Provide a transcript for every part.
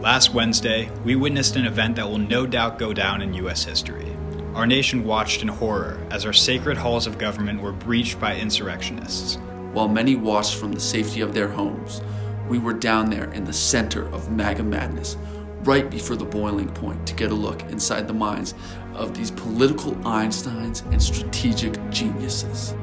Last Wednesday, we witnessed an event that will no doubt go down in U.S. history. Our nation watched in horror as our sacred halls of government were breached by insurrectionists. While many watched from the safety of their homes, we were down there in the center of MAGA madness, right before the boiling point, to get a look inside the minds of these political Einsteins and strategic geniuses.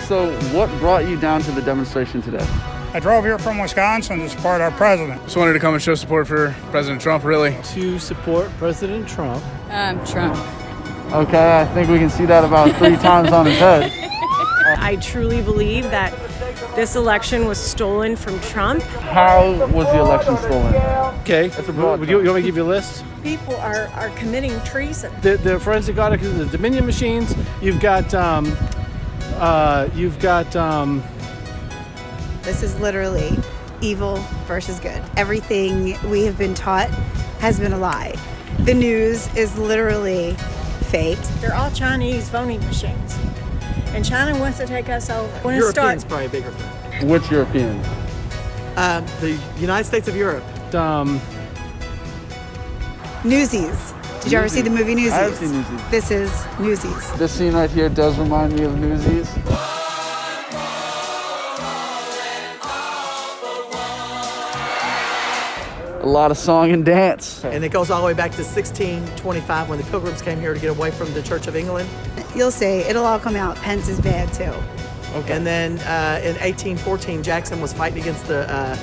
So what brought you down to the demonstration today? I drove here from Wisconsin to support our president. Just wanted to come and show support for President Trump, really. To support President Trump. Trump. Okay, I think we can see that about 3 times on his head. I truly believe that this election was stolen from Trump. How was the election stolen? Okay, you want me to give you a list? People are committing treason. The forensic audit, the Dominion machines, you've got This is literally evil versus good. Everything we have been taught has been a lie. The news is literally fake. They're all Chinese voting machines. And China wants to take us over. Europeans probably a bigger threat. Which Europeans? The United States of Europe. Newsies. Did you ever see the movie Newsies? I have seen Newsies. This is Newsies. This scene right here does remind me of Newsies. A lot of song and dance. And it goes all the way back to 1625 when the Pilgrims came here to get away from the Church of England. You'll see, it'll all come out. Pence is bad too. Okay. And then in 1814, Jackson was fighting against the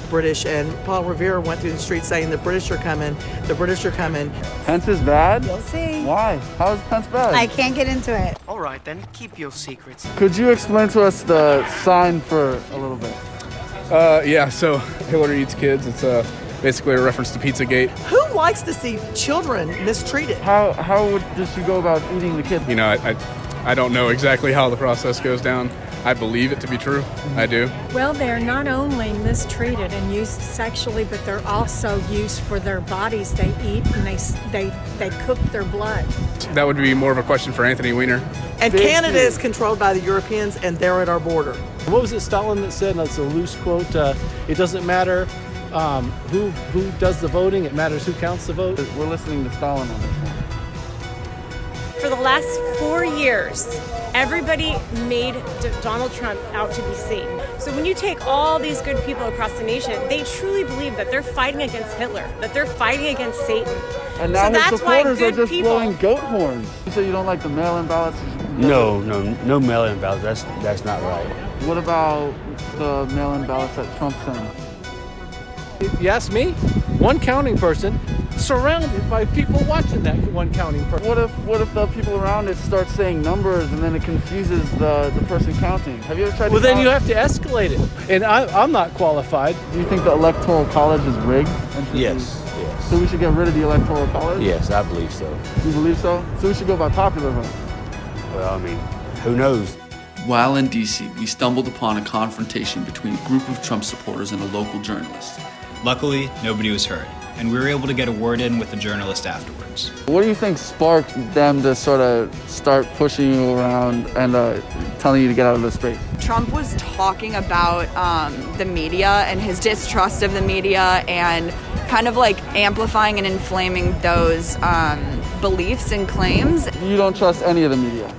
British, and Paul Revere went through the streets saying, the British are coming, the British are coming. Pence is bad? You'll see. Why? How is Pence bad? I can't get into it. All right, then, keep your secrets. Could you explain to us the sign for a little bit? Yeah, so Hillary Eats Kids, it's basically a reference to Pizzagate. Who likes to see children mistreated? How does she go about eating the kid? You know, I don't know exactly how the process goes down. I believe it to be true. I do. Well, they're not only mistreated and used sexually, but they're also used for their bodies. They eat and they cook their blood. That would be more of a question for Anthony Weiner. And Canada is controlled by the Europeans, and they're at our border. What was it Stalin that said? That's a loose quote. It doesn't matter who does the voting. It matters who counts the vote. We're listening to Stalin on this one. For the last 4 years, everybody made Donald Trump out to be Satan. So when you take all these good people across the nation, they truly believe that they're fighting against Hitler, that they're fighting against Satan. And now so his that's why supporters are good just people blowing goat horns. So you don't like the mail-in ballots? No mail-in ballots. That's not right. What about the mail-in ballots that Trump sent? You ask me, one counting person surrounded by people watching that one counting person. What if the people around it start saying numbers and then it confuses the person counting? Have you ever tried to Well, then count? you have to escalate it. And I'm not qualified. Do you think the Electoral College is rigged? Yes. So we should get rid of the Electoral College? Yes, I believe so. You believe so? So we should go by popular vote? Well, I mean, who knows? While in D.C., we stumbled upon a confrontation between a group of Trump supporters and a local journalist. Luckily, nobody was hurt, and we were able to get a word in with the journalist afterwards. What do you think sparked them to sort of start pushing you around and telling you to get out of the space? Trump was talking about the media and his distrust of the media and kind of like amplifying and inflaming those beliefs and claims. You don't trust any of the media?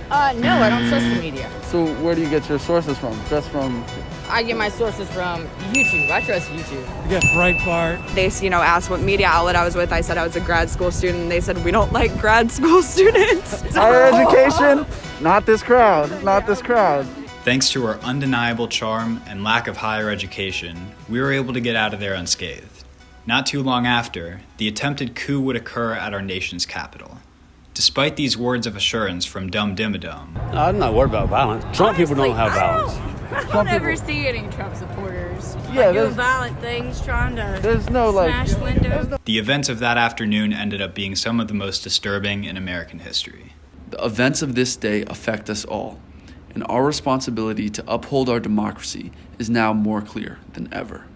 No, I don't trust the media. So where do you get your sources from? Just from... I get my sources from YouTube. I trust YouTube. You got Breitbart. They, asked what media outlet I was with. I said I was a grad school student. They said, we don't like grad school students. Higher education? Not this crowd. Not this crowd. Thanks to our undeniable charm and lack of higher education, we were able to get out of there unscathed. Not too long after, the attempted coup would occur at our nation's capital. Despite these words of assurance from Dum Dimmadum, I'm not worried about violence. Trump people don't have violence. I don't ever see any Trump supporters doing violent things, trying to smash windows. The events of that afternoon ended up being some of the most disturbing in American history. The events of this day affect us all, and our responsibility to uphold our democracy is now more clear than ever.